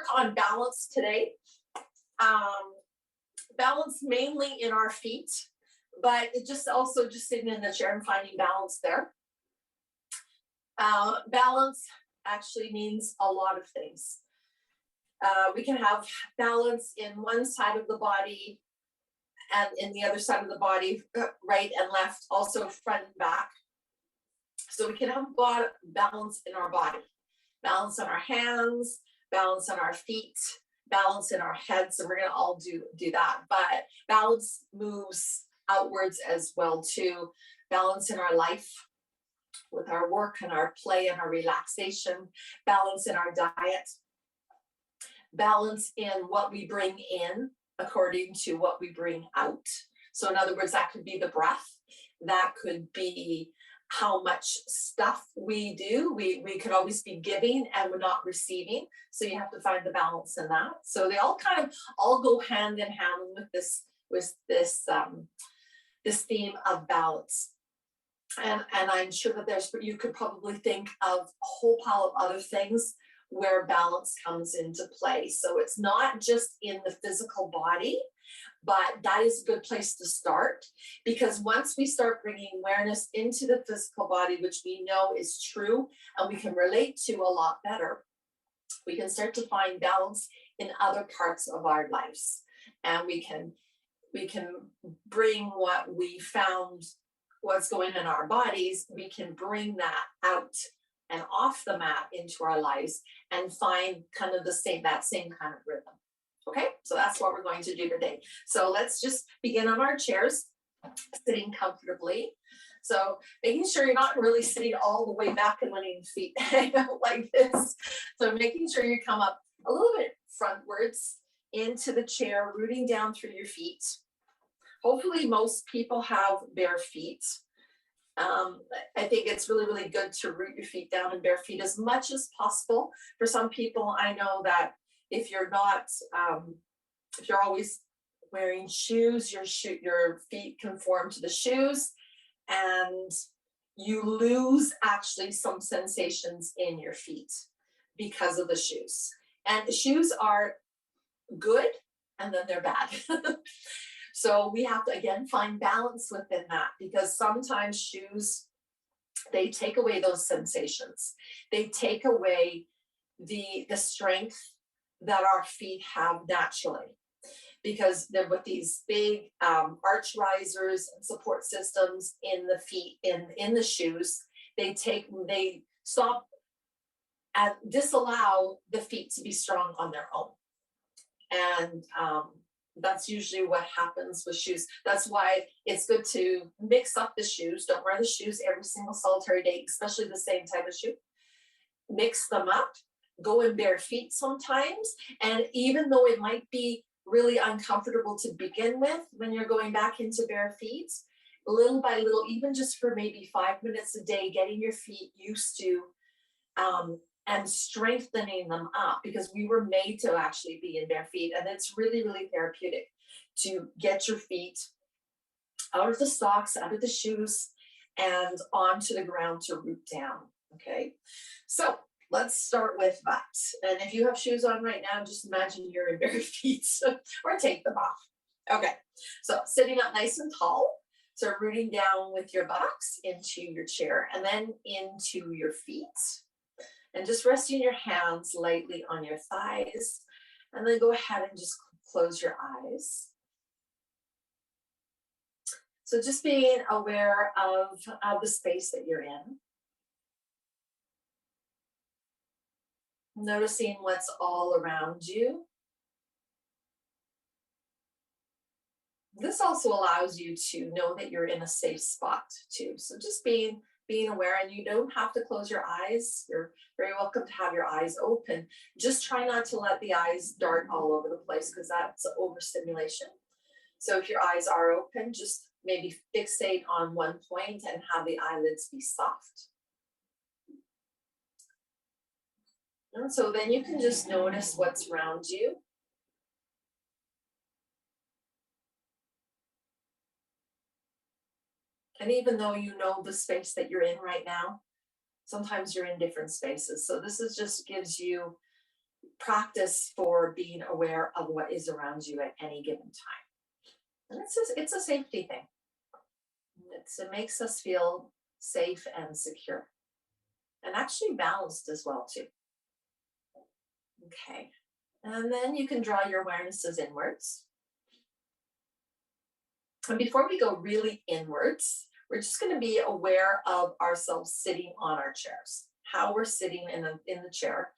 work on balance today. Balance mainly in our feet, but it just also just sitting in the chair and finding balance there. Balance actually means a lot of things. We can have balance in one side of the body and in the other side of the body, right and left, also front and back. So we can have balance in our body, balance on our hands, balance on our feet, balance in our heads, and we're going to all do that. But balance moves outwards as well too. Balance in our life, with our work and our play and our relaxation, balance in our diet, balance in what we bring in according to what we bring out. So in other words, that could be the breath, that could be how much stuff we do. We could always be giving and we're not receiving. So you have to find the balance in that. So they all kind of all go hand in hand with this theme of balance. And I'm sure that you could probably think of a whole pile of other things where balance comes into play. So it's not just in the physical body, but that is a good place to start, because once we start bringing awareness into the physical body, which we know is true and we can relate to a lot better, we can start to find balance in other parts of our lives. And we can bring what we found, what's going in our bodies, we can bring that out and off the mat into our lives and find kind of that same kind of rhythm. Okay, so that's what we're going to do today. So let's just begin on our chairs, sitting comfortably. So making sure you're not really sitting all the way back and letting your feet hang out like this. So making sure you come up a little bit frontwards into the chair, rooting down through your feet. Hopefully most people have bare feet. I think it's really, really good to root your feet down in bare feet as much as possible. For some people, I know that if you're not, if you're always wearing shoes, your feet conform to the shoes, and you lose actually some sensations in your feet because of the shoes. And shoes are good, and then they're bad. So we have to, again, find balance within that, because sometimes shoes, they take away those sensations. They take away the strength that our feet have naturally, because they're with these big arch risers and support systems in the feet, in the shoes. They stop and disallow the feet to be strong on their own. And that's usually what happens with shoes. That's why it's good to mix up the shoes. Don't wear the shoes every single solitary day, especially the same type of shoe. Mix them up, go in bare feet sometimes. And even though it might be really uncomfortable to begin with when you're going back into bare feet, little by little, even just for maybe 5 minutes a day, getting your feet used to and strengthening them up, because we were made to actually be in bare feet. And it's really, really therapeutic to get your feet out of the socks, out of the shoes, and onto the ground to root down. Okay, so let's start with that. And if you have shoes on right now, just imagine you're in bare feet or take them off. Okay, so sitting up nice and tall. So rooting down with your buttocks into your chair and then into your feet. And just resting your hands lightly on your thighs. And then go ahead and just close your eyes. So just being aware of the space that you're in. Noticing what's all around you. This also allows you to know that you're in a safe spot too. So just being aware, and you don't have to close your eyes. You're very welcome to have your eyes open. Just try not to let the eyes dart all over the place, because that's overstimulation. So if your eyes are open, just maybe fixate on one point and have the eyelids be soft. And so then you can just notice what's around you. And even though you know the space that you're in right now, sometimes you're in different spaces. So this just gives you practice for being aware of what is around you at any given time. And it's a safety thing. It makes us feel safe and secure and actually balanced as well too. Okay. And then you can draw your awarenesses inwards. And before we go really inwards, we're just going to be aware of ourselves sitting on our chairs, how we're sitting in the chair,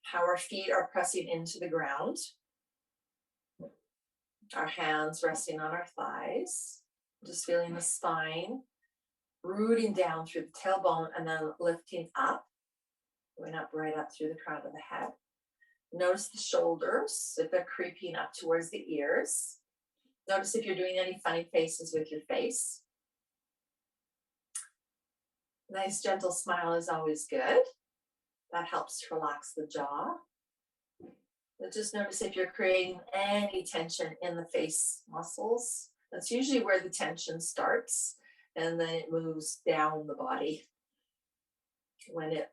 how our feet are pressing into the ground, our hands resting on our thighs, just feeling the spine rooting down through the tailbone and then lifting up, going up right up through the crown of the head. Notice the shoulders, if they're creeping up towards the ears. Notice if you're doing any funny faces with your face. Nice gentle smile is always good. That helps to relax the jaw. But just notice if you're creating any tension in the face muscles. That's usually where the tension starts, and then it moves down the body. When it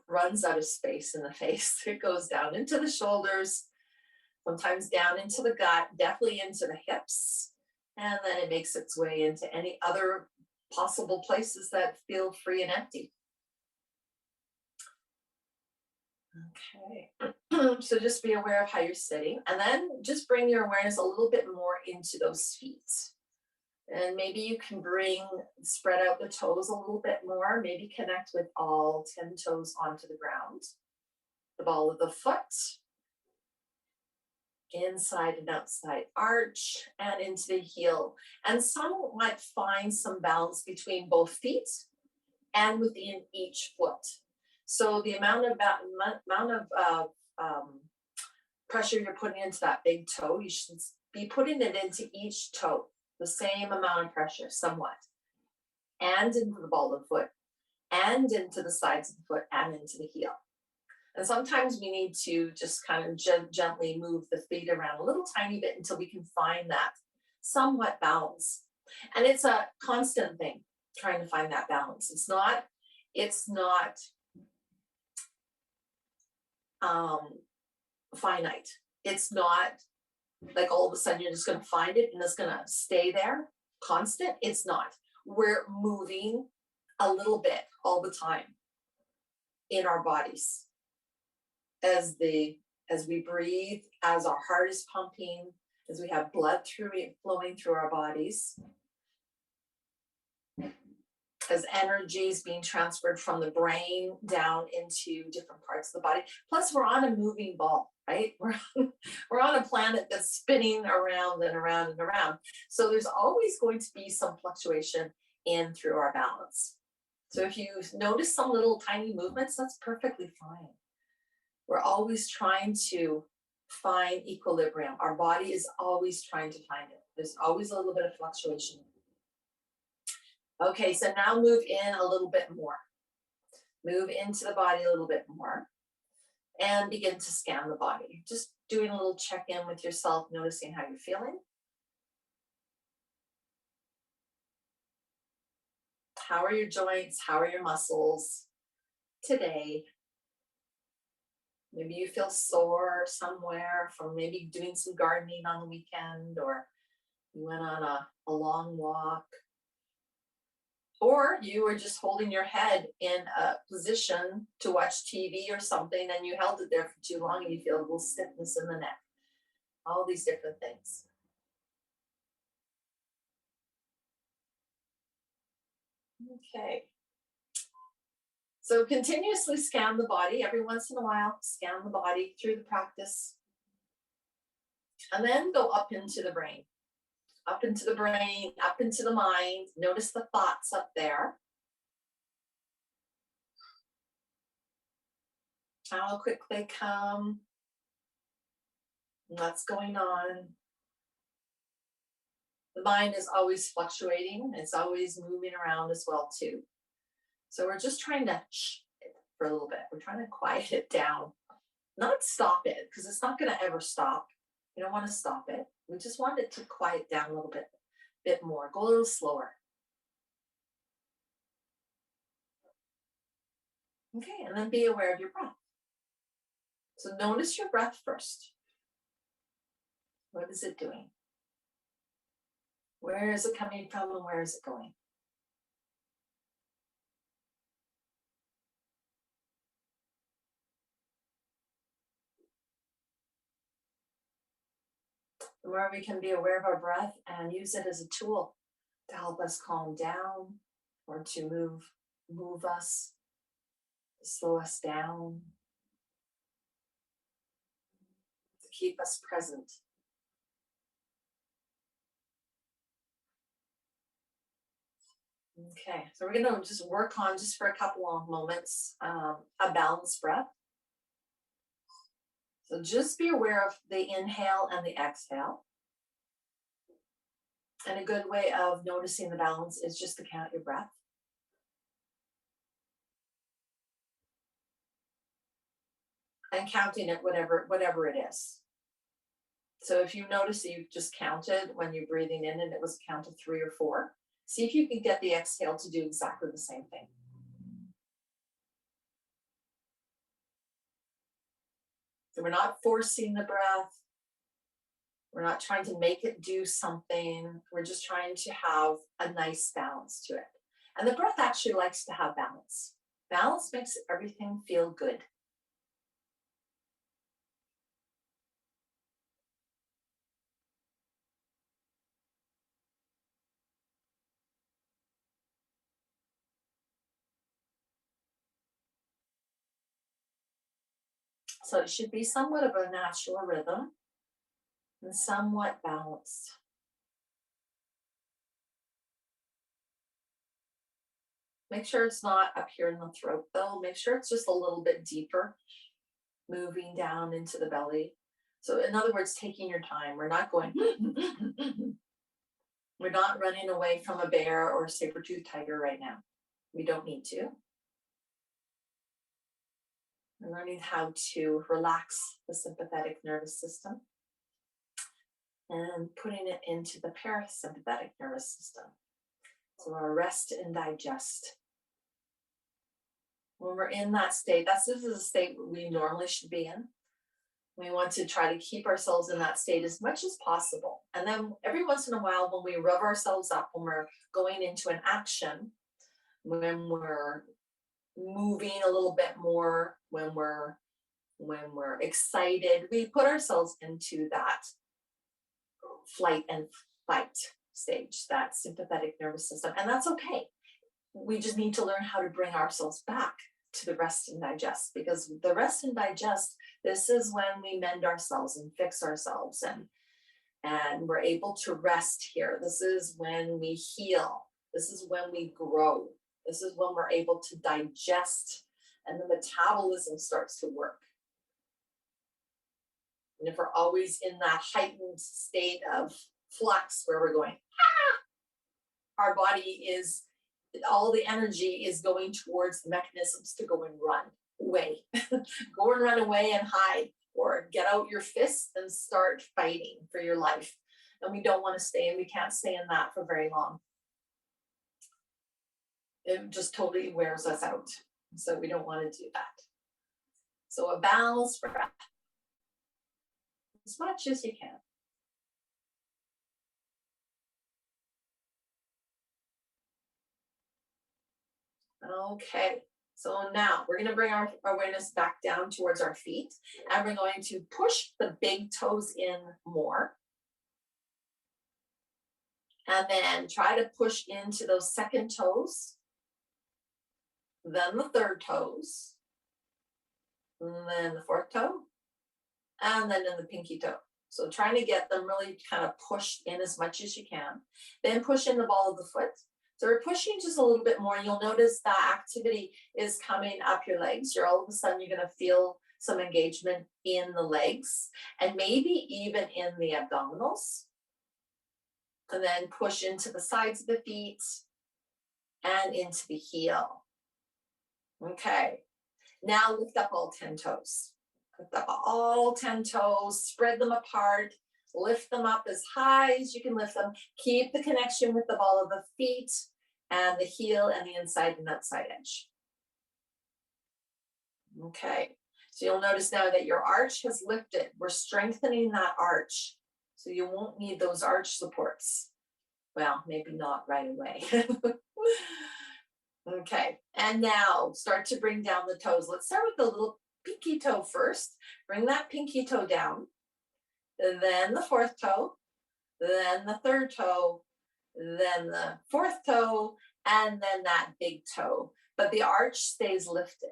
runs out of space in the face, it goes down into the shoulders, sometimes down into the gut, definitely into the hips, and then it makes its way into any other possible places that feel free and empty. Okay, so just be aware of how you're sitting, and then just bring your awareness a little bit more into those feet. And maybe you can spread out the toes a little bit more, maybe connect with all 10 toes onto the ground, the ball of the foot, inside and outside arch, and into the heel. And some might find some balance between both feet and within each foot. So the amount of pressure you're putting into that big toe, you should be putting it into each toe, the same amount of pressure, somewhat, and into the ball of the foot, and into the sides of the foot, and into the heel. And sometimes we need to just kind of gently move the feet around a little tiny bit until we can find that somewhat balance. And it's a constant thing, trying to find that balance. It's not finite. It's not like all of a sudden you're just going to find it and it's going to stay there constant. It's not. We're moving a little bit all the time in our bodies as we breathe, as our heart is pumping, as we have blood flowing through our bodies, as energy is being transferred from the brain down into different parts of the body. Plus, we're on a moving ball, right? We're on a planet that's spinning around and around and around. So there's always going to be some fluctuation in through our balance. So if you notice some little tiny movements, that's perfectly fine. We're always trying to find equilibrium. Our body is always trying to find it. There's always a little bit of fluctuation. Okay, so now move in a little bit more. Move into the body a little bit more and begin to scan the body. Just doing a little check-in with yourself, noticing how you're feeling. How are your joints? How are your muscles today? Maybe you feel sore somewhere from maybe doing some gardening on the weekend, or you went on a long walk. Or you were just holding your head in a position to watch TV or something, and you held it there for too long and you feel a little stiffness in the neck. All these different things. Okay. So continuously scan the body every once in a while, scan the body through the practice. And then go up into the brain. Up into the brain, up into the mind. Notice the thoughts up there. How quick they come. What's going on? The mind is always fluctuating. It's always moving around as well too. So we're just trying to shh it for a little bit. We're trying to quiet it down. Not stop it, because it's not going to ever stop. You don't want to stop it. We just want it to quiet down a little bit more. Go a little slower. Okay, and then be aware of your breath. So notice your breath first. What is it doing? Where is it coming from and where is it going? The more we can be aware of our breath and use it as a tool to help us calm down or to move us, slow us down, to keep us present. Okay, so we're gonna just work on, just for a couple of moments, a balanced breath. So just be aware of the inhale and the exhale. And a good way of noticing the balance is just to count your breath. And counting it, whatever it is. So if you notice that you just counted when you're breathing in and it was a count of 3 or 4, see if you can get the exhale to do exactly the same thing. So we're not forcing the breath. We're not trying to make it do something. We're just trying to have a nice balance to it. And the breath actually likes to have balance. Balance makes everything feel good. So it should be somewhat of a natural rhythm and somewhat balanced. Make sure it's not up here in the throat though. Make sure it's just a little bit deeper, moving down into the belly. So in other words, taking your time. We're not going, we're not running away from a bear or a saber-toothed tiger right now. We don't need to. We're learning how to relax the sympathetic nervous system and putting it into the parasympathetic nervous system. So our rest and digest. When we're in that state, this is a state we normally should be in. We want to try to keep ourselves in that state as much as possible. And then every once in a while, when we rev ourselves up, when we're going into an action, when we're moving a little bit more, when we're excited, we put ourselves into that flight and fight stage, that sympathetic nervous system. And that's okay. We just need to learn how to bring ourselves back to the rest and digest, because the rest and digest, this is when we mend ourselves and fix ourselves, and we're able to rest here. This is when we heal. This is when we grow. This is when we're able to digest and the metabolism starts to work. And if we're always in that heightened state of flux where we're going, our body is, all the energy is going towards the mechanisms to go and run away. Go and run away and hide, or get out your fists and start fighting for your life. And we don't want to stay, and we can't stay in that for very long. It just totally wears us out. So we don't want to do that. So a balanced breath, as much as you can. Okay, so now we're going to bring our awareness back down towards our feet, and we're going to push the big toes in more. And then try to push into those second toes, then the third toes, and then the fourth toe, and then in the pinky toe. So trying to get them really kind of pushed in as much as you can. Then push in the ball of the foot. So we're pushing just a little bit more. You'll notice that activity is coming up your legs. You're all of a sudden, you're going to feel some engagement in the legs and maybe even in the abdominals. And then push into the sides of the feet and into the heel. Okay. Now lift up all 10 toes. Lift up all 10 toes, spread them apart, lift them up as high as you can lift them. Keep the connection with the ball of the feet and the heel and the inside and outside edge. Okay. So you'll notice now that your arch has lifted. We're strengthening that arch. So you won't need those arch supports. Well, maybe not right away. Okay, and now start to bring down the toes. Let's start with the little pinky toe first. Bring that pinky toe down, then the fourth toe, then the third toe, then the fourth toe, and then that big toe. But the arch stays lifted.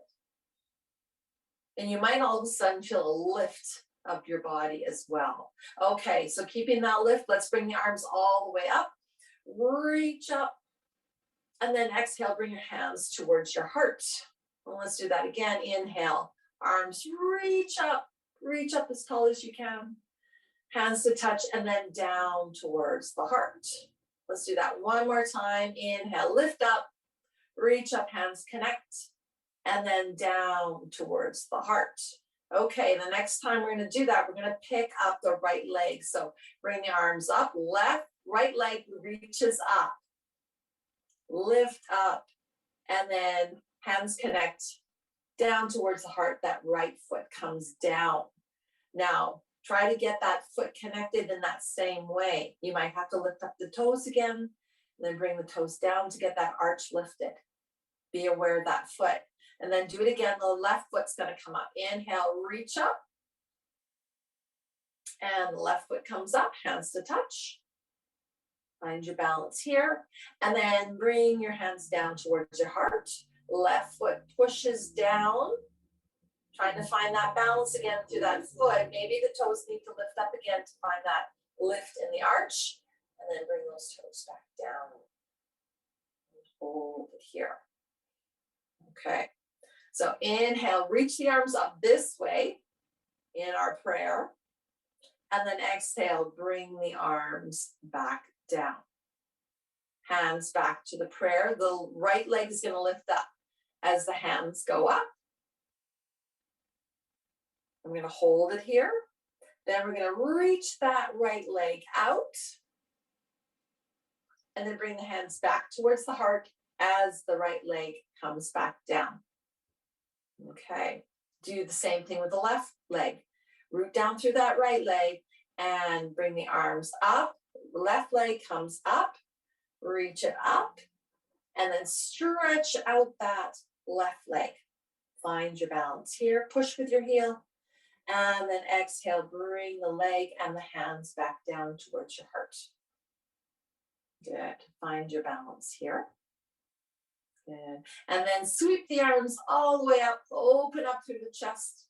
And you might all of a sudden feel a lift of your body as well. Okay, so keeping that lift, let's bring the arms all the way up. Reach up. And then exhale, bring your hands towards your heart. Well, let's do that again. Inhale, arms reach up as tall as you can. Hands to touch and then down towards the heart. Let's do that one more time. Inhale, lift up, reach up, hands connect, and then down towards the heart. Okay, the next time we're going to do that, we're going to pick up the right leg. So bring the arms up, right leg reaches up. Lift up, and then hands connect down towards the heart. That right foot comes down. Now, try to get that foot connected in that same way. You might have to lift up the toes again, and then bring the toes down to get that arch lifted. Be aware of that foot. And then do it again. The left foot's going to come up. Inhale, reach up. And the left foot comes up, hands to touch. Find your balance here. And then bring your hands down towards your heart. Left foot pushes down. Trying to find that balance again through that foot. Maybe the toes need to lift up again to find that lift in the arch. And then bring those toes back down. And hold it here. Okay. So inhale, reach the arms up this way in our prayer. And then exhale, bring the arms back down. Hands back to the prayer. The right leg is going to lift up as the hands go up. I'm going to hold it here. Then we're going to reach that right leg out. And then bring the hands back towards the heart as the right leg comes back down. Okay. Do the same thing with the left leg. Root down through that right leg and bring the arms up. Left leg comes up, reach it up, and then stretch out that left leg. Find your balance here. Push with your heel, and then exhale, bring the leg and the hands back down towards your heart. Good. Find your balance here. Good. And then sweep the arms all the way up, open up through the chest.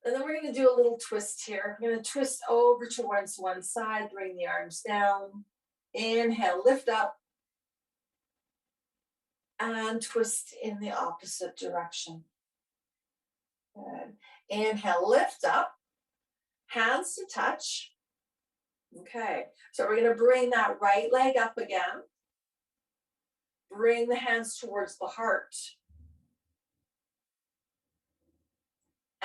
And then we're going to do a little twist here. We're going to twist over towards one side, bring the arms down. Inhale, lift up. And twist in the opposite direction. Good. Inhale, lift up. Hands to touch. Okay, so we're going to bring that right leg up again. Bring the hands towards the heart.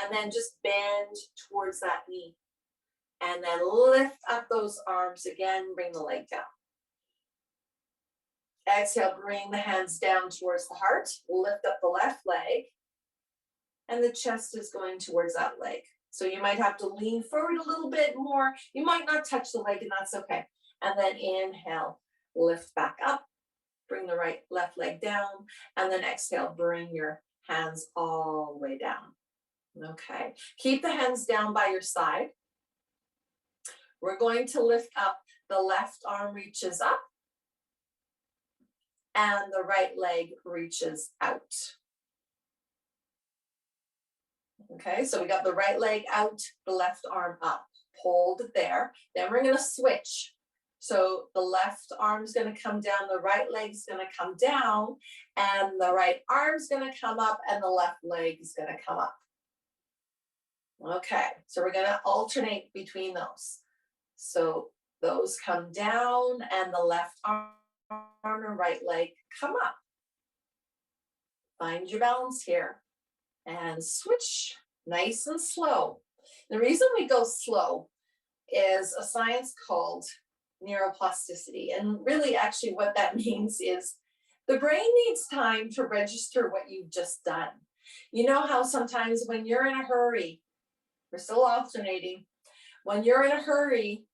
And then just bend towards that knee. And then lift up those arms again, bring the leg down. Exhale, bring the hands down towards the heart. Lift up the left leg. And the chest is going towards that leg. So you might have to lean forward a little bit more. You might not touch the leg, and that's okay. And then inhale, lift back up. Bring the left leg down. And then exhale, bring your hands all the way down. Okay, keep the hands down by your side. We're going to lift up. The left arm reaches up and the right leg reaches out. Okay, so we got the right leg out, the left arm up. Hold it there. Then we're going to switch. So the left arm's going to come down, the right leg's going to come down, and the right arm's going to come up, and the left leg is going to come up. Okay, so we're going to alternate between those. So those come down and the left arm and right leg come up. Find your balance here and switch nice and slow. The reason we go slow is a science called neuroplasticity. And really actually what that means is the brain needs time to register what you've just done. You know how sometimes when you're in a hurry, we're still alternating, when you're in a hurry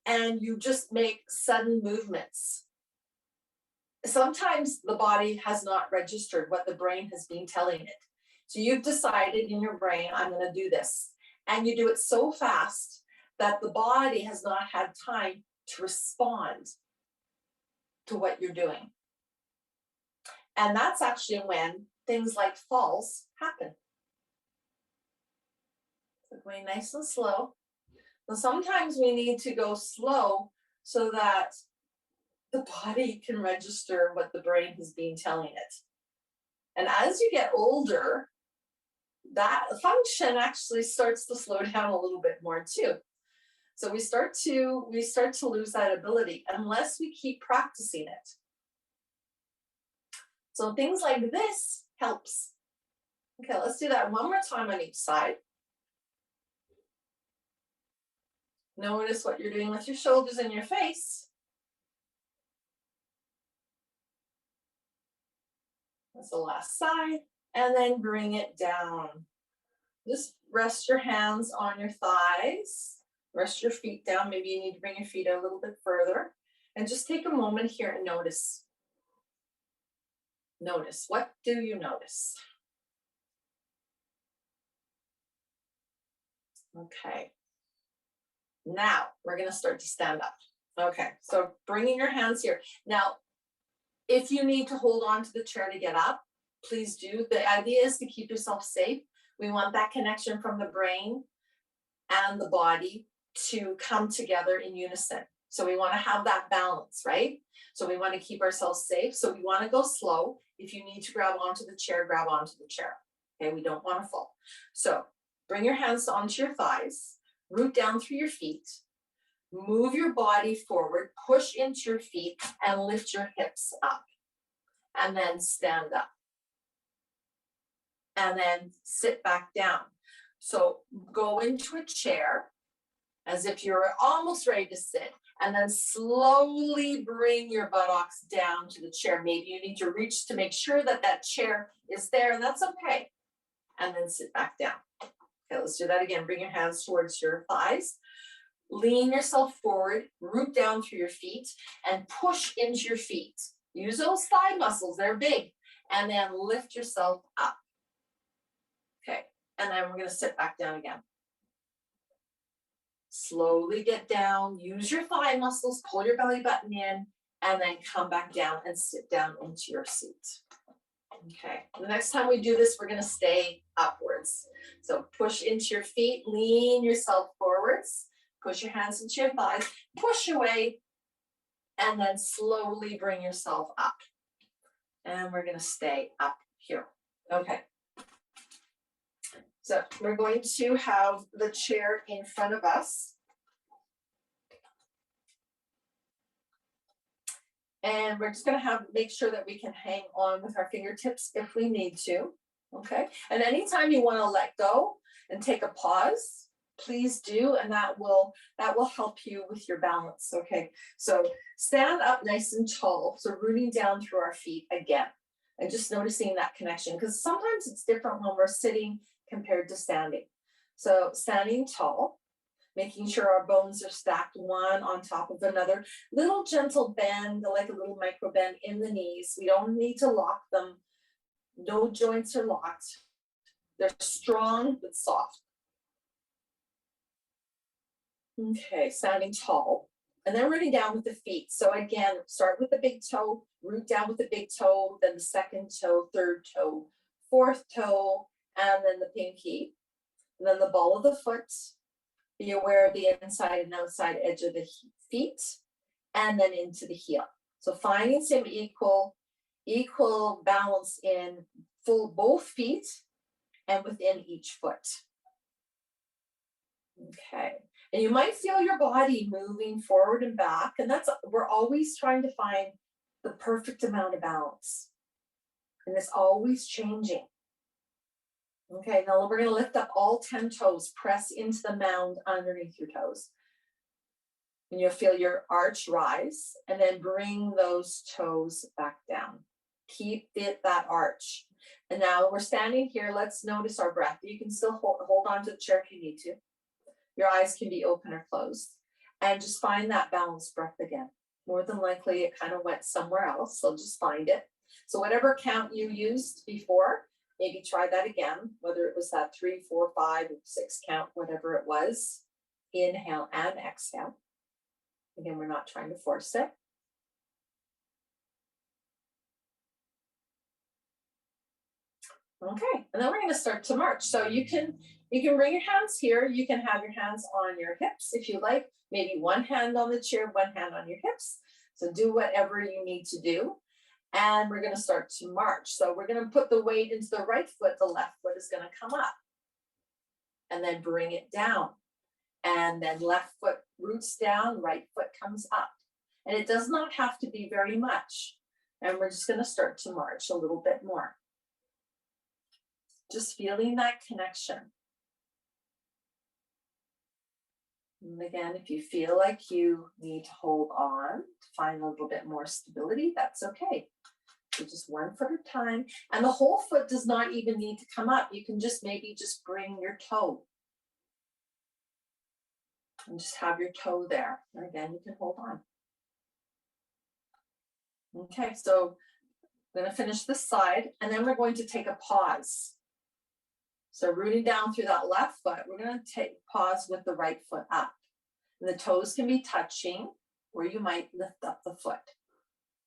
and you just make sudden movements, sometimes the body has not registered what the brain has been telling it. So you've decided in your brain, I'm going to do this. And you do it so fast that the body has not had time to respond to what you're doing. And that's actually when things like falls happen. So going nice and slow. So sometimes we need to go slow so that the body can register what the brain has been telling it. And as you get older, that function actually starts to slow down a little bit more too. So we start to lose that ability unless we keep practicing it. So things like this helps. Okay, let's do that one more time on each side. Notice what you're doing with your shoulders and your face. That's the last side. And then bring it down. Just rest your hands on your thighs. Rest your feet down. Maybe you need to bring your feet a little bit further. And just take a moment here and notice. Notice. What do you notice? Okay. Now we're going to start to stand up. Okay. So bringing your hands here. Now, if you need to hold on to the chair to get up, please do. The idea is to keep yourself safe. We want that connection from the brain and the body to come together in unison. So we want to have that balance, right? So we want to keep ourselves safe. So we want to go slow. If you need to grab onto the chair, grab onto the chair. Okay, we don't want to fall. So bring your hands onto your thighs, root down through your feet, move your body forward, push into your feet and lift your hips up. And then stand up. And then sit back down. So go into a chair as if you're almost ready to sit, and then slowly bring your buttocks down to the chair. Maybe you need to reach to make sure that that chair is there, and that's okay. And then sit back down. Okay, let's do that again. Bring your hands towards your thighs. Lean yourself forward, root down through your feet, and push into your feet. Use those thigh muscles, they're big. And then lift yourself up. Okay, and then we're going to sit back down again. Slowly get down, use your thigh muscles, pull your belly button in, and then come back down and sit down into your seat. Okay, the next time we do this, we're going to stay upwards. So push into your feet, lean yourself forwards, push your hands into your thighs, push away, and then slowly bring yourself up. And we're going to stay up here. Okay. So we're going to have the chair in front of us. And we're just going to make sure that we can hang on with our fingertips if we need to. Okay. And anytime you want to let go and take a pause, please do. And that will help you with your balance. Okay. So stand up nice and tall. So rooting down through our feet again. And just noticing that connection, because sometimes it's different when we're sitting compared to standing. So standing tall, making sure our bones are stacked one on top of another. Little gentle bend, like a little micro bend in the knees. We don't need to lock them. No joints are locked. They're strong but soft. Okay, standing tall. And then rooting down with the feet. So again, start with the big toe, root down with the big toe, then the second toe, third toe, fourth toe, and then the pinky. And then the ball of the foot. Be aware of the inside and outside edge of the feet, and then into the heel. So finding some equal balance in both feet and within each foot. Okay. And you might feel your body moving forward and back, and we're always trying to find the perfect amount of balance. And it's always changing. Okay, now we're going to lift up all 10 toes, press into the mound underneath your toes. And you'll feel your arch rise, and then bring those toes back down. Keep that arch. And now we're standing here. Let's notice our breath. You can still hold on to the chair if you need to. Your eyes can be open or closed. And just find that balanced breath again. More than likely it kind of went somewhere else, so just find it. So whatever count you used before, maybe try that again, whether it was that 3, 4, 5, 6 count, whatever it was. Inhale and exhale. Again, we're not trying to force it. Okay, and then we're going to start to march. So you can bring your hands here. You can have your hands on your hips if you like. Maybe one hand on the chair, one hand on your hips. So do whatever you need to do. And we're going to start to march. So we're going to put the weight into the right foot. The left foot is going to come up. And then bring it down. And then left foot roots down, right foot comes up. And it does not have to be very much. And we're just going to start to march a little bit more. Just feeling that connection. And again, if you feel like you need to hold on to find a little bit more stability, that's okay. So just one foot at a time. And the whole foot does not even need to come up. You can just maybe just bring your toe. And just have your toe there. And again, you can hold on. Okay, so I'm going to finish this side, and then we're going to take a pause. So rooting down through that left foot, we're going to take pause with the right foot up. And the toes can be touching, or you might lift up the foot.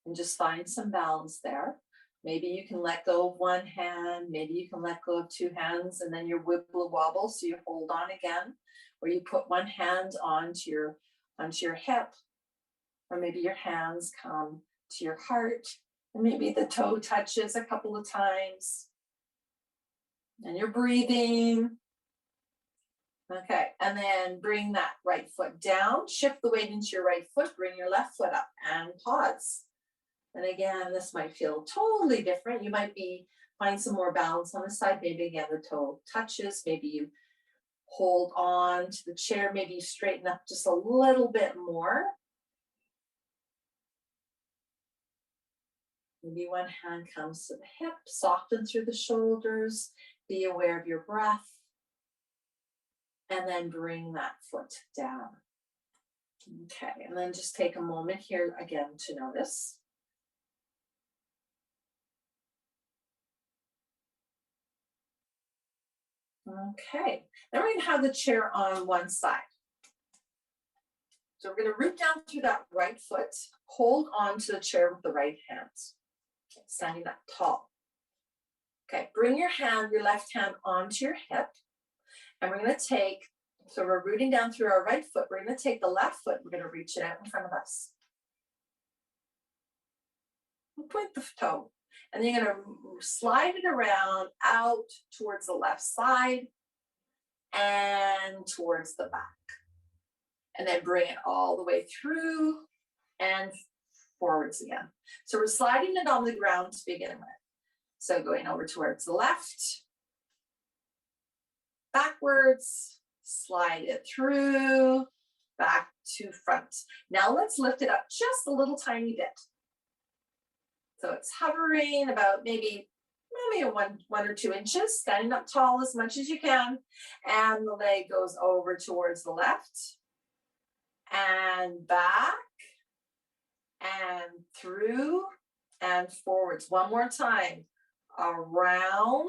And just find some balance there. Maybe you can let go of one hand, maybe you can let go of two hands, and then you wibble wobble, so you hold on again. Or you put one hand onto your hip, or maybe your hands come to your heart, and maybe the toe touches a couple of times. And you're breathing. Okay, and then bring that right foot down, shift the weight into your right foot, bring your left foot up and pause. And again, this might feel totally different. You might find some more balance on the side. Maybe again, the toe touches, maybe you hold on to the chair, maybe you straighten up just a little bit more. Maybe one hand comes to the hip, soften through the shoulders, be aware of your breath, and then bring that foot down. Okay, and then just take a moment here again to notice. Okay, then we're going to have the chair on one side. So we're going to root down through that right foot, hold on to the chair with the right hand, standing up tall. Okay, bring your left hand onto your hip, and we're going to take, so we're rooting down through our right foot, we're going to take the left foot, we're going to reach it out in front of us. We'll point the toe, and then you're going to slide it around out towards the left side and towards the back. And then bring it all the way through and forwards again. So we're sliding it on the ground to begin with. So going over towards the left, backwards, slide it through, back to front. Now let's lift it up just a little tiny bit. So it's hovering about maybe one or 2 inches, standing up tall as much as you can. And the leg goes over towards the left and back and through and forwards. One more time. Around,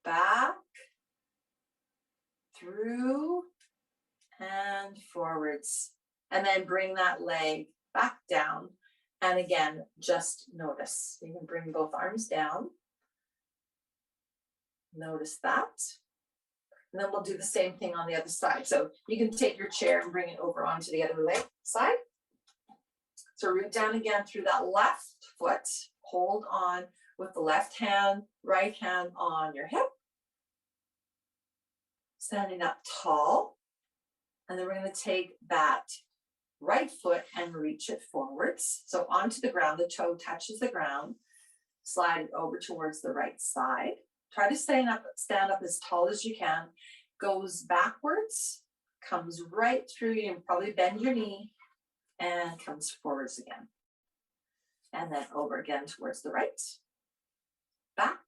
back, through, and forwards. And then bring that leg back down. And again, just notice. You can bring both arms down. Notice that. And then we'll do the same thing on the other side. So you can take your chair and bring it over onto the other leg side. So root down again through that left foot. Hold on with the left hand, right hand on your hip. Standing up tall. And then we're going to take that right foot and reach it forwards. So onto the ground, the toe touches the ground. Slide it over towards the right side. Try to stand up as tall as you can. Goes backwards, comes right through you, and probably bend your knee, and comes forwards again. And then over again towards the right. back,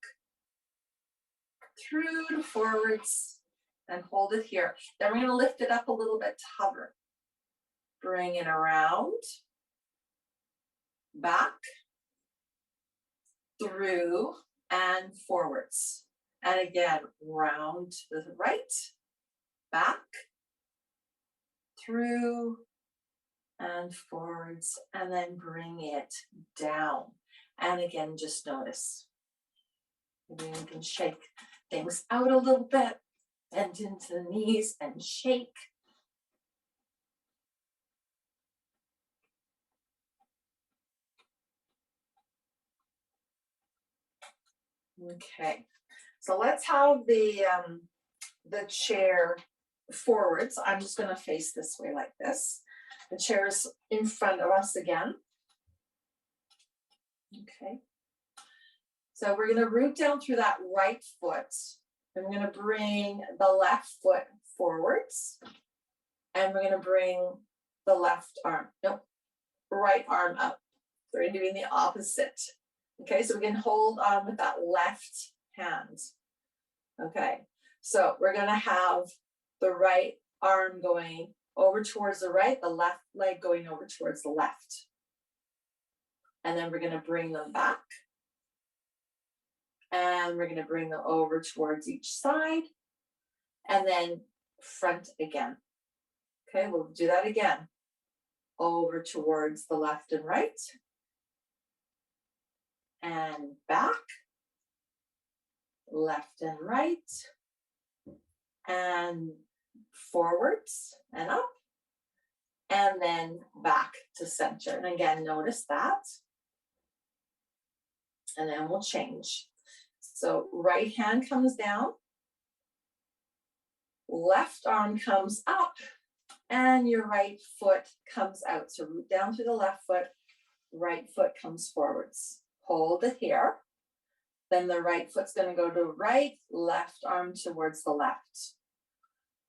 through to forwards, and hold it here. Then we're going to lift it up a little bit to hover. Bring it around, back, through, and forwards. And again, round to the right, back, through, and forwards, and then bring it down. And again, just notice. Maybe we can shake things out a little bit, bend into the knees and shake. Okay, so let's have the chair forwards. I'm just going to face this way like this. The chair is in front of us again. Okay. So we're going to root down through that right foot. And we're going to bring the left foot forwards. And we're going to bring the left arm, right arm up. We're doing the opposite. Okay, so we can hold on with that left hand. Okay, so we're going to have the right arm going over towards the right, the left leg going over towards the left. And then we're going to bring them back. And we're going to bring them over towards each side. And then front again. Okay, we'll do that again. Over towards the left and right. And back. Left and right. And forwards and up. And then back to center. And again, notice that. And then we'll change. So right hand comes down. Left arm comes up. And your right foot comes out. So root down through the left foot. Right foot comes forwards. Hold it here. Then the right foot's going to go to right, left arm towards the left.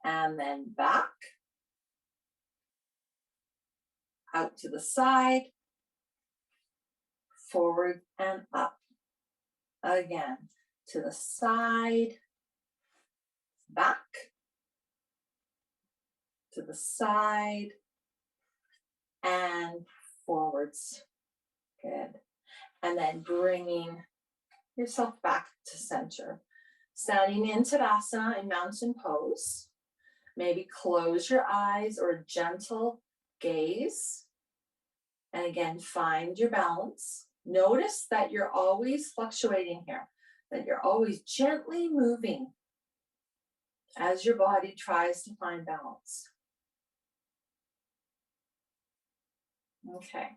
And then back. Out to the side. Forward and up. Again, to the side. Back. To the side. And forwards. Good. And then bringing yourself back to center. Standing in Tadasana in mountain pose. Maybe close your eyes or a gentle gaze. And again, find your balance. Notice that you're always fluctuating here, that you're always gently moving as your body tries to find balance. Okay,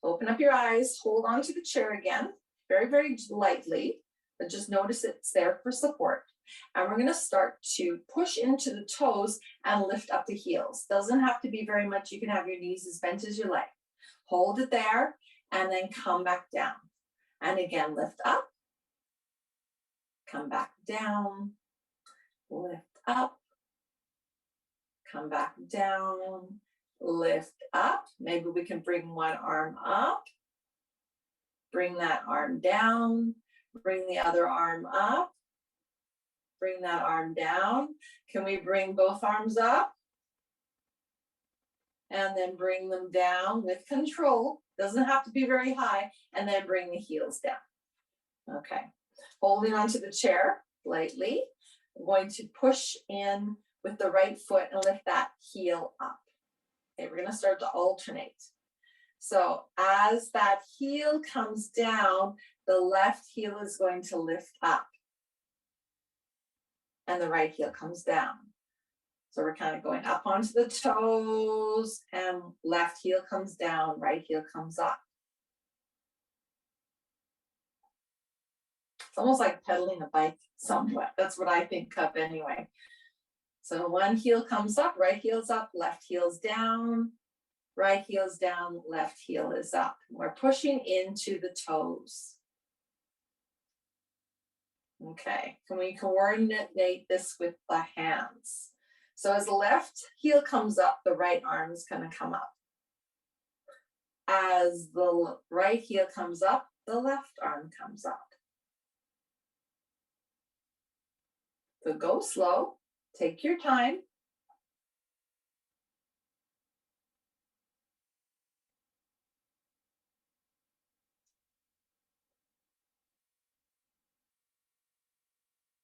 open up your eyes, hold on to the chair again, very, very lightly, but just notice it's there for support. And we're going to start to push into the toes and lift up the heels. Doesn't have to be very much. You can have your knees as bent as you like. Hold it there and then come back down. And again, lift up, come back down, lift up, come back down, lift up. Maybe we can bring one arm up, bring that arm down, bring the other arm up, bring that arm down. Can we bring both arms up? And then bring them down with control. Doesn't have to be very high. And then bring the heels down. Okay. Holding onto the chair lightly. I'm going to push in with the right foot and lift that heel up. Okay, we're going to start to alternate. So as that heel comes down, the left heel is going to lift up. And the right heel comes down. So we're kind of going up onto the toes and left heel comes down, right heel comes up. It's almost like pedaling a bike somewhat. That's what I think of anyway. So one heel comes up, right heel's up, left heel's down, right heel's down, left heel is up. We're pushing into the toes. Okay, can we coordinate this with the hands? So as the left heel comes up, the right arm is going to come up. As the right heel comes up, the left arm comes up. but go slow. Take your time.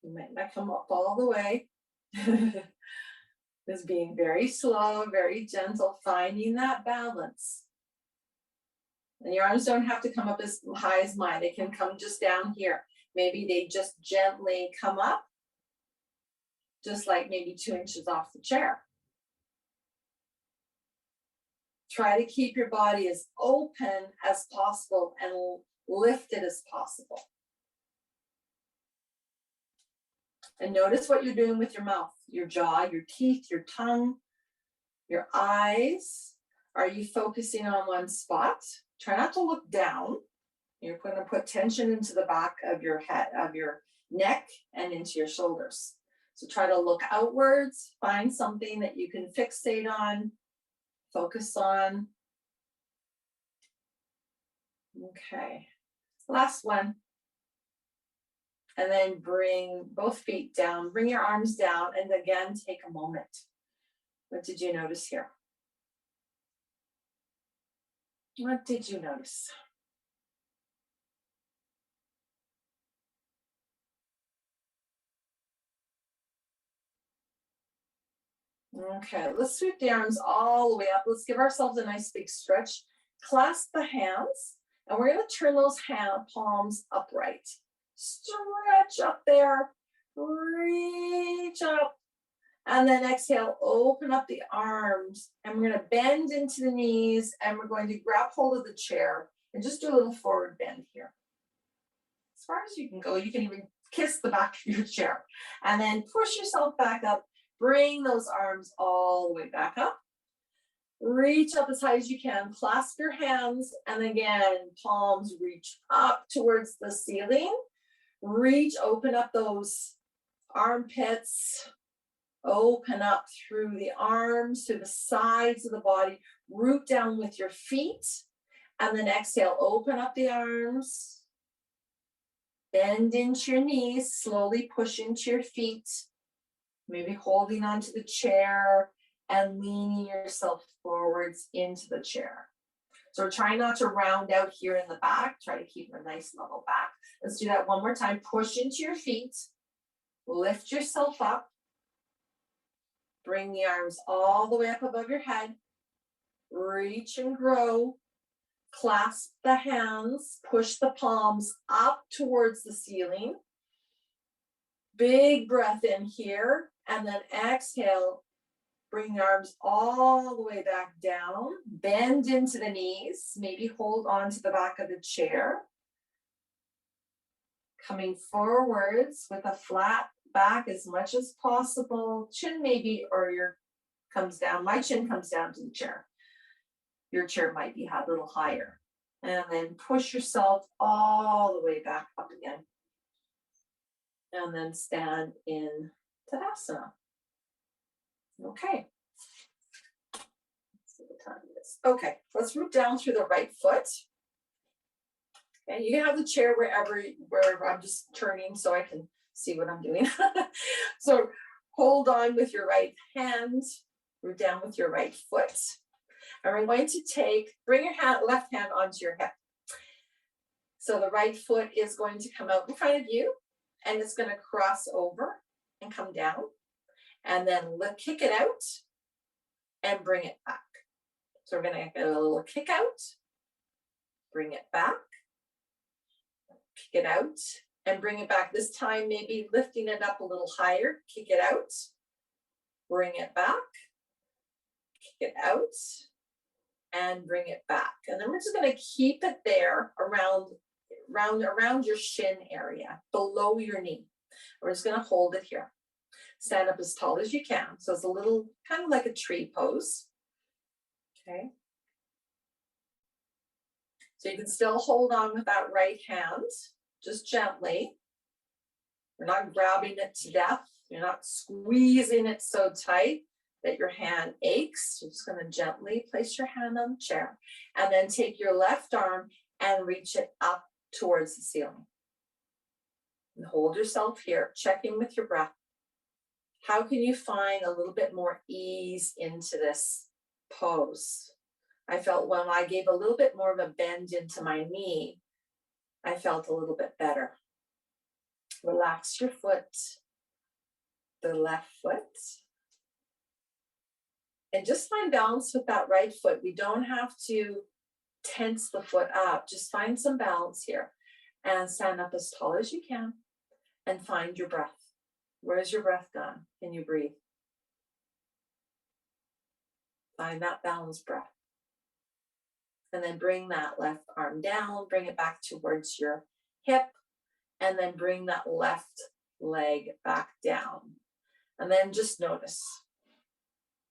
You might not come up all the way. Just being very slow, very gentle, finding that balance. And your arms don't have to come up as high as mine. They can come just down here. Maybe they just gently come up, just like maybe 2 inches off the chair. Try to keep your body as open as possible and lifted as possible. And notice what you're doing with your mouth, your jaw, your teeth, your tongue, your eyes. Are you focusing on one spot? Try not to look down. You're going to put tension into the back of your head, of your neck, and into your shoulders. So try to look outwards, find something that you can fixate on, focus on. Okay, last one. And then bring both feet down, bring your arms down, and again, take a moment. What did you notice here? What did you notice? Okay, let's sweep the arms all the way up. Let's give ourselves a nice big stretch. Clasp the hands, and we're going to turn those palms upright. Stretch up there, reach up, and then exhale, open up the arms, and we're going to bend into the knees, and we're going to grab hold of the chair and just do a little forward bend here. As far as you can go, you can even kiss the back of your chair, and then push yourself back up. Bring those arms all the way back up. Reach up as high as you can, clasp your hands, and again, palms reach up towards the ceiling. Reach, open up those armpits, open up through the arms, through the sides of the body, root down with your feet, and then exhale, open up the arms, bend into your knees, slowly push into your feet, maybe holding onto the chair and leaning yourself forwards into the chair. So try not to round out here in the back. Try to keep a nice level back. Let's do that one more time. Push into your feet. Lift yourself up. Bring the arms all the way up above your head. Reach and grow. Clasp the hands. Push the palms up towards the ceiling. Big breath in here. And then exhale. Bring the arms all the way back down, bend into the knees, maybe hold on to the back of the chair. Coming forwards with a flat back as much as possible. Chin maybe, or your comes down. My chin comes down to the chair. Your chair might be a little higher. And then push yourself all the way back up again. And then stand in Tadasana. Okay. Let's see what time it is. Okay, let's root down through the right foot. Okay, you can have the chair wherever I'm just turning so I can see what I'm doing. So hold on with your right hand, root down with your right foot. And we're going to bring your left hand onto your hip. So the right foot is going to come out in front of you, and it's going to cross over and come down. And then kick it out and bring it back. So we're going to get a little kick out, bring it back, kick it out, and bring it back. This time, maybe lifting it up a little higher, kick it out, bring it back, kick it out, and bring it back. And then we're just going to keep it there around your shin area, below your knee. We're just going to hold it here. Stand up as tall as you can. So it's a little, kind of like a tree pose. Okay. So you can still hold on with that right hand, just gently. You're not grabbing it to death. You're not squeezing it so tight that your hand aches. You're just going to gently place your hand on the chair and then take your left arm and reach it up towards the ceiling. And hold yourself here, checking with your breath. How can you find a little bit more ease into this pose? I felt when I gave a little bit more of a bend into my knee, I felt a little bit better. Relax your foot, the left foot. And just find balance with that right foot. We don't have to tense the foot up. Just find some balance here and stand up as tall as you can and find your breath. Where's your breath gone? Can you breathe? Find that balanced breath. And then bring that left arm down, bring it back towards your hip, and then bring that left leg back down. And then just notice.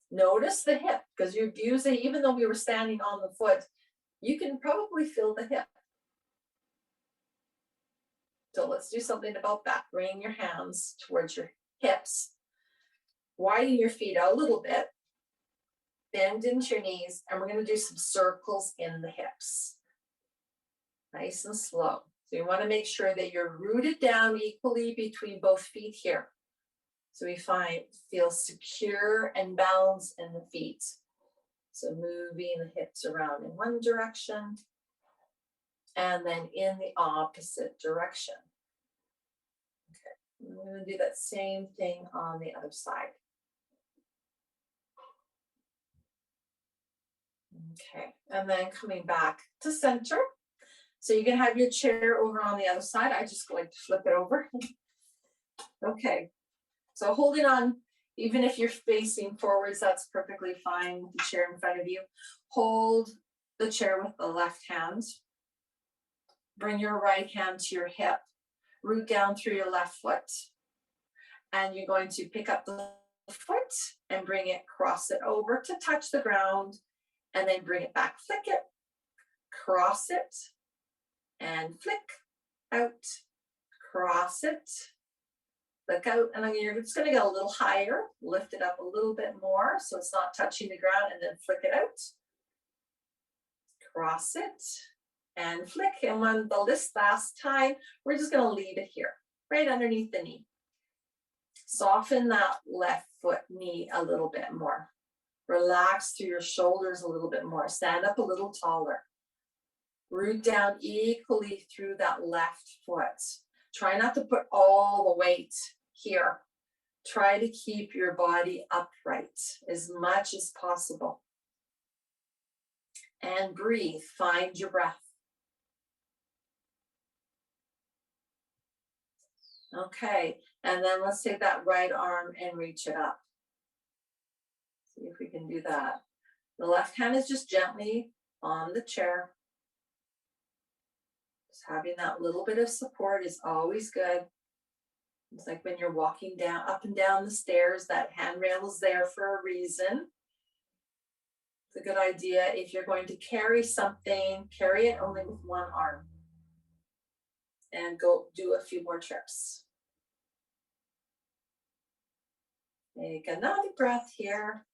Notice the hip, because you've used it, even though we were standing on the foot, you can probably feel the hip. So let's do something about that. Bring your hands towards your hips. Widen your feet out a little bit. Bend into your knees, and we're going to do some circles in the hips. Nice and slow. So you want to make sure that you're rooted down equally between both feet here. So we feel secure and balanced in the feet. So moving the hips around in one direction and then in the opposite direction. Okay, we're going to do that same thing on the other side. Okay, and then coming back to center. So you can have your chair over on the other side. I just like to flip it over. Okay, so holding on, even if you're facing forwards, that's perfectly fine with the chair in front of you. Hold the chair with the left hand. Bring your right hand to your hip. Root down through your left foot. And you're going to pick up the foot and bring it, cross it over to touch the ground. And then bring it back, flick it, cross it, and flick out, cross it, flick out, and then you're just going to get a little higher, lift it up a little bit more so it's not touching the ground, and then flick it out, cross it, and flick. And when this last time, we're just going to leave it here, right underneath the knee. Soften that left foot knee a little bit more. Relax through your shoulders a little bit more. Stand up a little taller. Root down equally through that left foot. Try not to put all the weight here. Try to keep your body upright as much as possible. And breathe. Find your breath. Okay, and then let's take that right arm and reach it up. See if we can do that. The left hand is just gently on the chair. Just having that little bit of support is always good. It's like when you're walking down, up and down the stairs, that handrail is there for a reason. It's a good idea. If you're going to carry something, carry it only with one arm. And go do a few more trips. Take another breath here.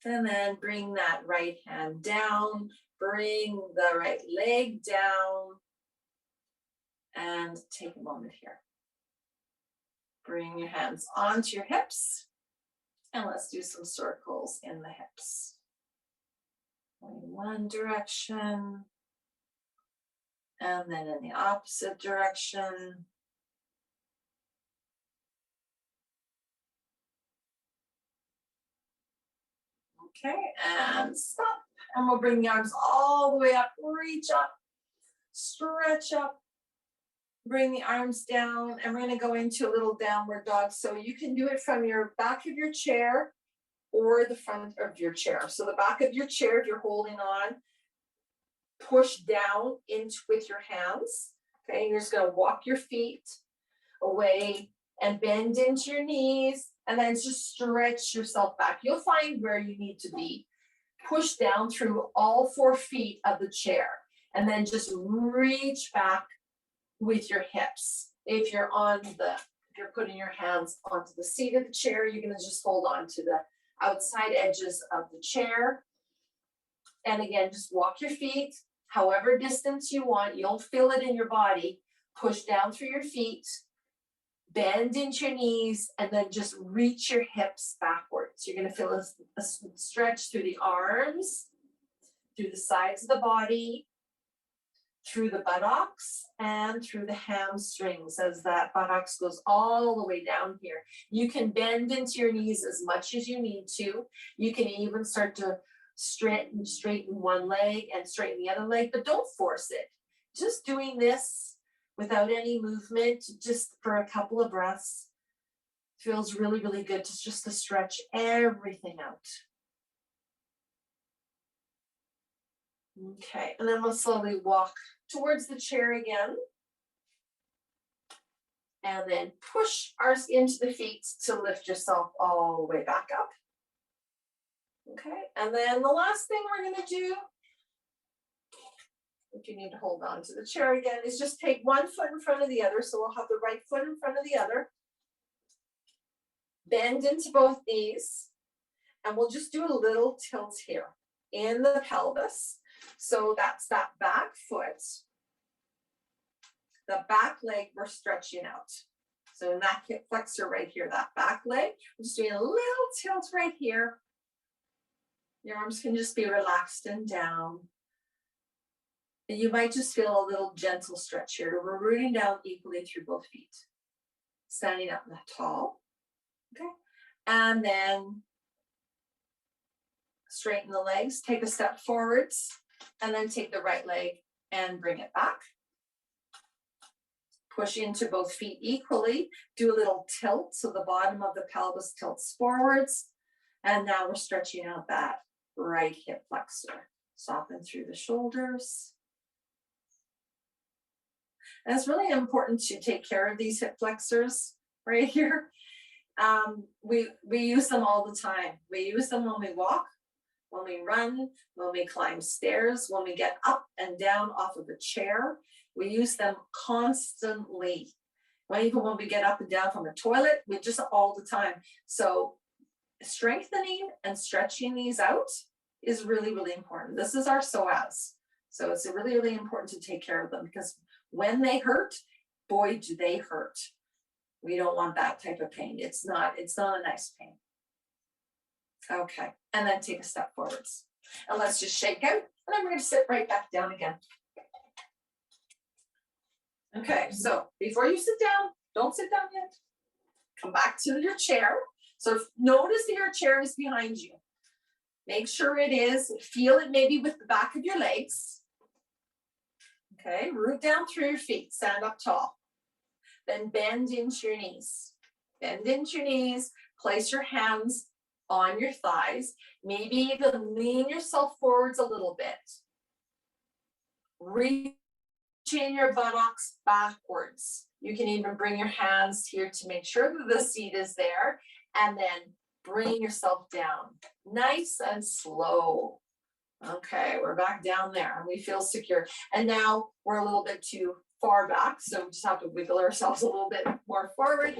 And then bring that right hand down, bring the right leg down, and take a moment here. Bring your hands onto your hips, and let's do some circles in the hips. Going one direction, and then in the opposite direction. Okay, and stop. And we'll bring the arms all the way up, reach up, stretch up, bring the arms down, and we're gonna go into a little downward dog. So you can do it from your back of your chair or the front of your chair. So the back of your chair, if you're holding on, push down into with your hands. Okay, you're just gonna walk your feet away and bend into your knees, and then just stretch yourself back. You'll find where you need to be. Push down through all 4 feet of the chair, and then just reach back with your hips. If you're putting your hands onto the seat of the chair, you're gonna just hold on to the outside edges of the chair. And again, just walk your feet, however distance you want. You'll feel it in your body. Push down through your feet. Bend into your knees and then just reach your hips backwards. You're going to feel a stretch through the arms, through the sides of the body, through the buttocks, and through the hamstrings as that buttocks goes all the way down here. You can bend into your knees as much as you need to. You can even start to straighten one leg and straighten the other leg, but don't force it. Just doing this without any movement, just for a couple of breaths, feels really, really good just to stretch everything out. Okay, and then we'll slowly walk towards the chair again. And then push ours into the feet to lift yourself all the way back up. Okay, and then the last thing we're going to do, if you need to hold on to the chair again, is just take one foot in front of the other. So we'll have the right foot in front of the other. Bend into both knees. And we'll just do a little tilt here in the pelvis. So that's that back foot. The back leg we're stretching out. So in that hip flexor right here, that back leg, we're just doing a little tilt right here. Your arms can just be relaxed and down. And you might just feel a little gentle stretch here. We're rooting down equally through both feet. Standing up tall. Okay. And then straighten the legs, take a step forwards, and then take the right leg and bring it back. Push into both feet equally, do a little tilt so the bottom of the pelvis tilts forwards. And now we're stretching out that right hip flexor. Soften through the shoulders. And it's really important to take care of these hip flexors right here. We use them all the time. We use them when we walk, when we run, when we climb stairs, when we get up and down off of a chair. We use them constantly. Even when we get up and down from a toilet, we just all the time. So strengthening and stretching these out is really, really important. This is our psoas. So it's really, really important to take care of them because when they hurt, boy, do they hurt. We don't want that type of pain. It's not a nice pain. Okay, and then take a step forwards. And let's just shake out, and then we're going to sit right back down again. Okay, so before you sit down, don't sit down yet. Come back to your chair. So notice that your chair is behind you. Make sure it is. Feel it maybe with the back of your legs. Okay, root down through your feet. Stand up tall. Then bend into your knees. Bend into your knees. Place your hands on your thighs. Maybe even lean yourself forwards a little bit. Reaching your buttocks backwards. You can even bring your hands here to make sure that the seat is there. And then bring yourself down. Nice and slow. Okay, we're back down there and we feel secure. And now we're a little bit too far back, so we just have to wiggle ourselves a little bit more forward,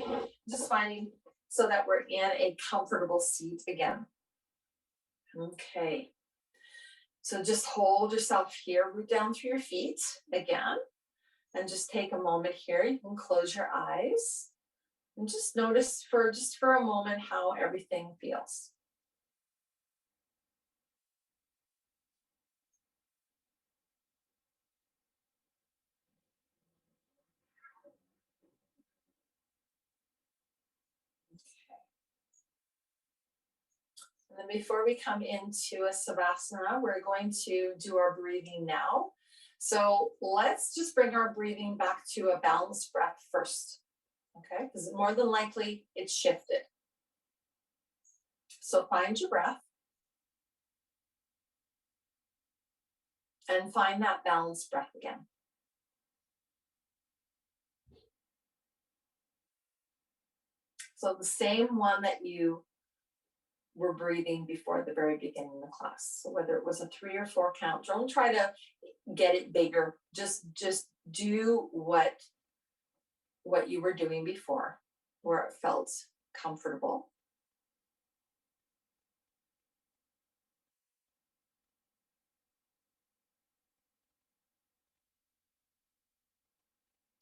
just finding so that we're in a comfortable seat again. Okay, so just hold yourself here, root down through your feet again, and just take a moment here. You can close your eyes and just notice for a moment how everything feels. And then before we come into a Savasana, we're going to do our breathing now. So let's just bring our breathing back to a balanced breath first, okay? Because more than likely it's shifted. So find your breath and find that balanced breath again. So the same one that you were breathing before the very beginning of the class. So whether it was a 3 or 4 count, don't try to get it bigger. Just do what you were doing before, where it felt comfortable.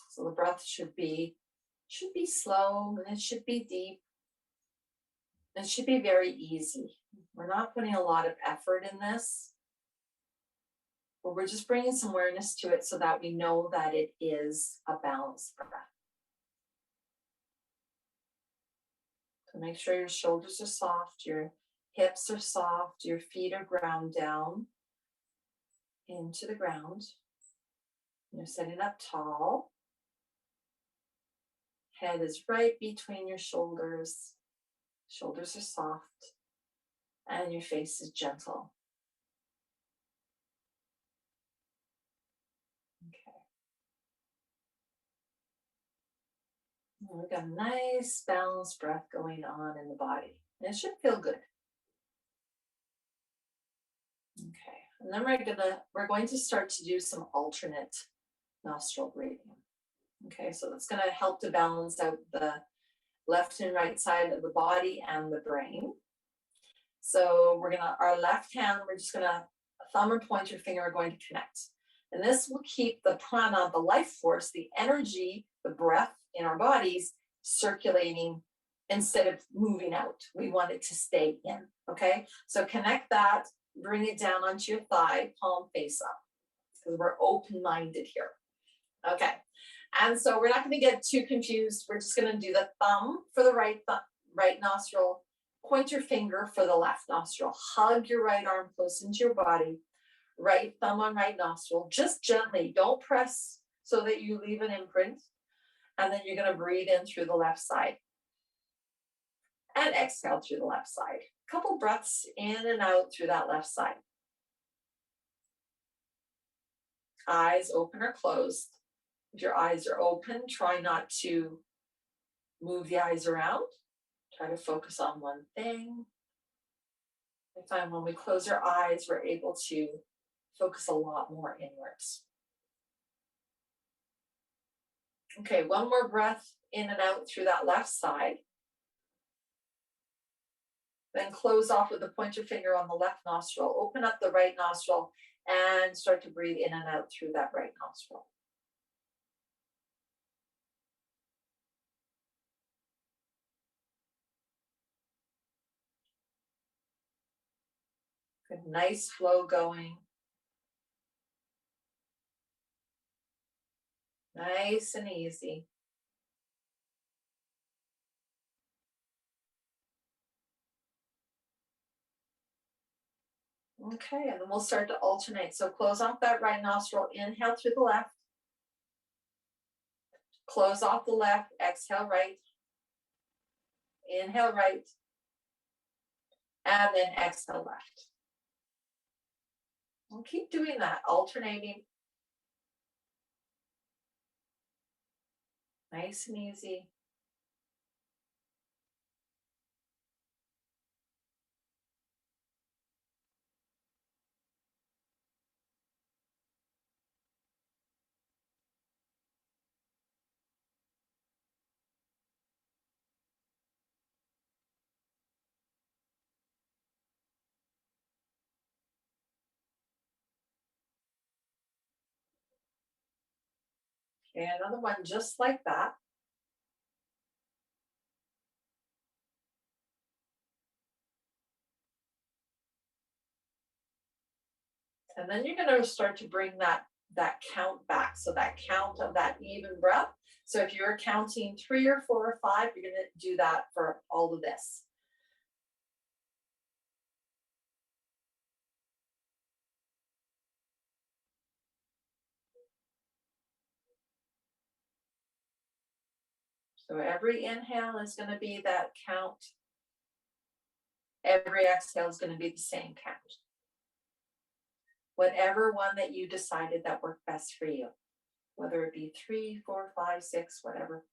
So the breath should be Should be slow and it should be deep. It should be very easy. We're not putting a lot of effort in this, but we're just bringing some awareness to it so that we know that it is a balanced breath. So make sure your shoulders are soft, your hips are soft, your feet are ground down into the ground. You're sitting up tall. Head is right between your shoulders. Shoulders are soft and your face is gentle. Okay. We've got a nice balanced breath going on in the body. And it should feel good. Okay. And then we're going to start to do some alternate nostril breathing. Okay, so that's going to help to balance out the left and right side of the body and the brain. So our left hand, we're just gonna, thumb and pointer finger are going to connect. And this will keep the prana, the life force, the energy, the breath in our bodies circulating instead of moving out. We want it to stay in, okay? So connect that, bring it down onto your thigh, palm face up, because we're open-minded here. Okay, and so we're not gonna get too confused. We're just gonna do the thumb for the right nostril, point your finger for the left nostril. Hug your right arm close into your body. Right thumb on right nostril. Just gently. Don't press so that you leave an imprint. And then you're going to breathe in through the left side. And exhale through the left side. A couple breaths in and out through that left side. Eyes open or closed. If your eyes are open, try not to move the eyes around. Try to focus on one thing. I find when we close our eyes, we're able to focus a lot more inwards. Okay, one more breath in and out through that left side. Then close off with the pointer finger on the left nostril. Open up the right nostril and start to breathe in and out through that right nostril. Good, nice flow going. Nice and easy. Okay, and then we'll start to alternate. So close off that right nostril, inhale through the left. Close off the left, exhale right. Inhale right. And then exhale left. We'll keep doing that, alternating. Nice and easy. Okay, another one just like that. And then you're going to start to bring that count back. So that count of that even breath. So if you're counting 3 or 4 or 5, you're going to do that for all of this. So every inhale is going to be that count. Every exhale is going to be the same count. Whatever one that you decided that worked best for you, whether it be 3, 4, 5, 6, whatever.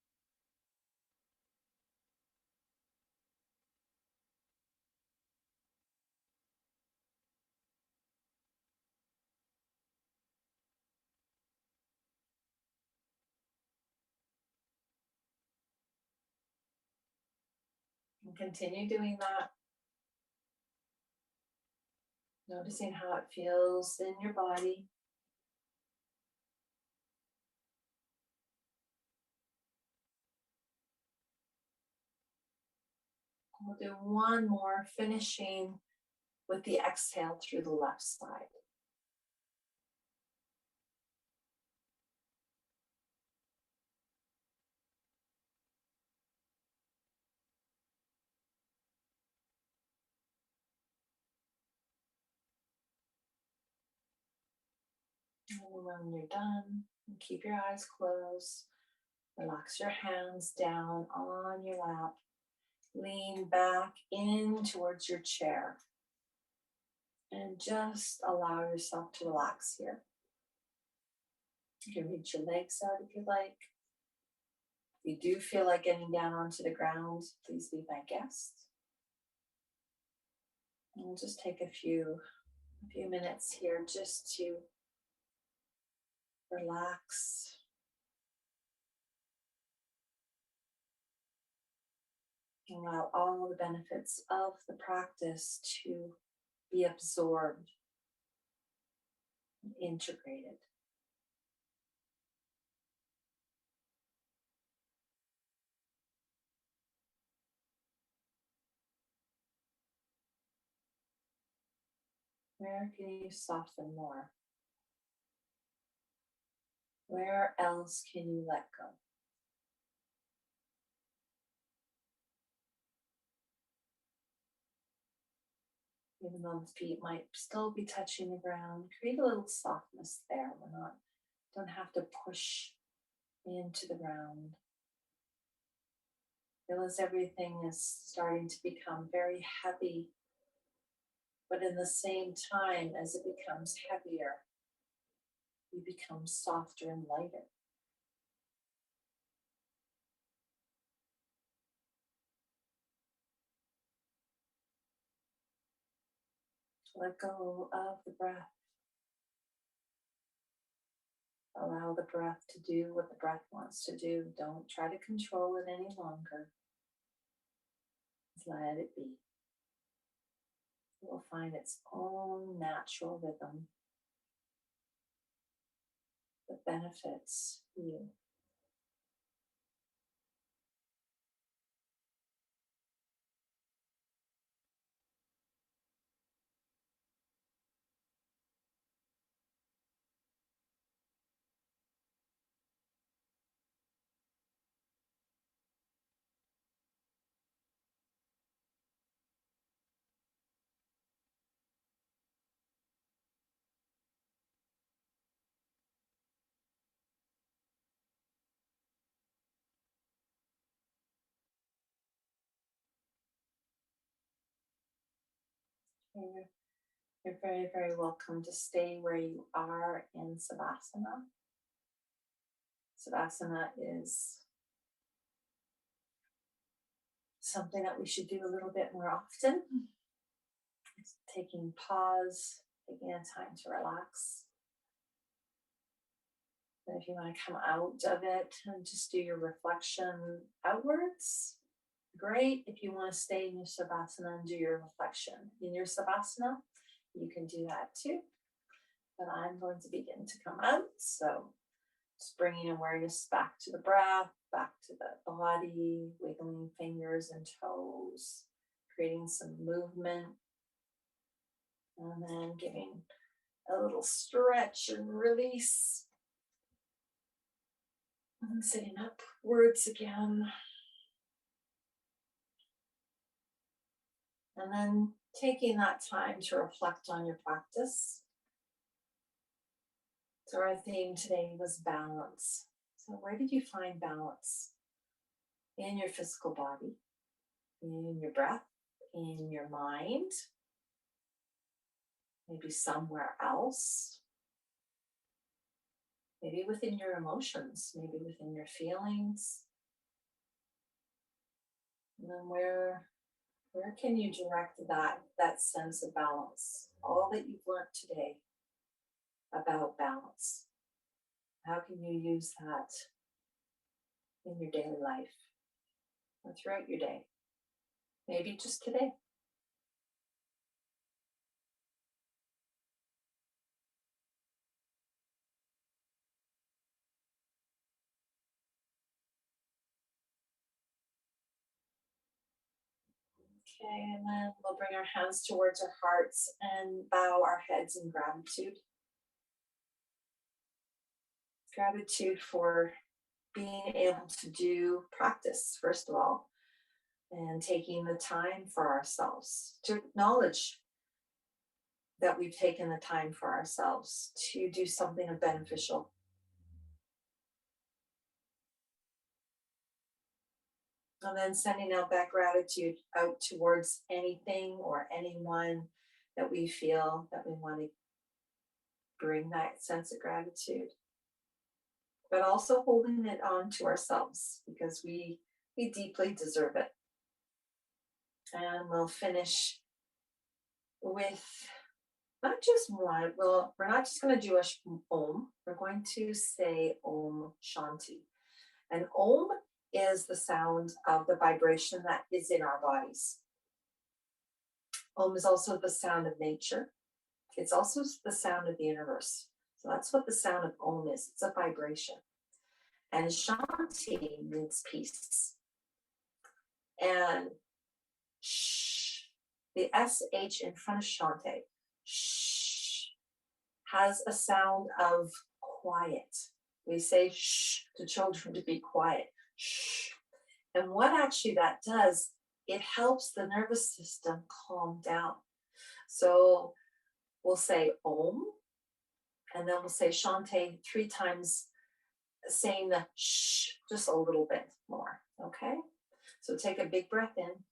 And continue doing that. Noticing how it feels in your body. We'll do one more, finishing with the exhale through the left side. And when you're done, keep your eyes closed. Relax your hands down on your lap. Lean back in towards your chair. And just allow yourself to relax here. You can reach your legs out if you like. If you do feel like getting down onto the ground, please be my guest. And we'll just take a few minutes here just to relax. Allow all the benefits of the practice to be absorbed and integrated. Where can you soften more? Where else can you let go? Even though the feet might still be touching the ground, create a little softness there. Don't have to push into the ground. Feel as everything is starting to become very heavy, but in the same time, as it becomes heavier, you become softer and lighter. Let go of the breath. Allow the breath to do what the breath wants to do. Don't try to control it any longer. Just let it be. It will find its own natural rhythm that benefits you. You're very, very welcome to stay where you are in Savasana. Savasana is something that we should do a little bit more often. It's taking pause, taking a time to relax. And if you want to come out of it and just do your reflection outwards, great. If you want to stay in your Savasana and do your reflection in your Savasana, you can do that too. But I'm going to begin to come out. So just bringing awareness back to the breath, back to the body, wiggling fingers and toes, creating some movement, and then giving a little stretch and release. And sitting upwards again. And then taking that time to reflect on your practice. So our theme today was balance. So where did you find balance? In your physical body, in your breath, in your mind, maybe somewhere else, maybe within your emotions, maybe within your feelings. And then where can you direct that sense of balance? All that you've learned today about balance. How can you use that in your daily life or throughout your day? Maybe just today. Okay, and then we'll bring our hands towards our hearts and bow our heads in gratitude. Gratitude for being able to do practice, first of all, and taking the time for ourselves to acknowledge that we've taken the time for ourselves to do something beneficial. And then sending out that gratitude out towards anything or anyone that we feel that we want to bring that sense of gratitude, but also holding it on to ourselves because we deeply deserve it. And we'll finish with not just one, well, we're not just going to do a om, we're going to say Om Shanti. And Om is the sound of the vibration that is in our bodies. Om is also the sound of nature. It's also the sound of the universe. So that's what the sound of Om is. It's a vibration. And Shanti means peace. And shh, the SH in front of Shanti, shh, has a sound of quiet. We say shh to children to be quiet. Shh. And what actually that does, it helps the nervous system calm down. So we'll say Om, and then we'll say Shanti 3 times, saying the shh just a little bit more, okay? So take a big breath in.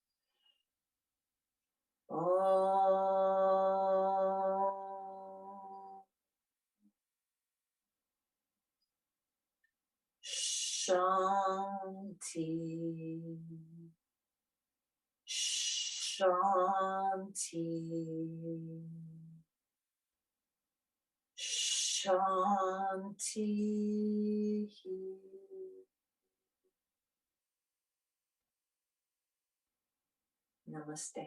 Om. Shanti. Shanti. Shanti. Namaste.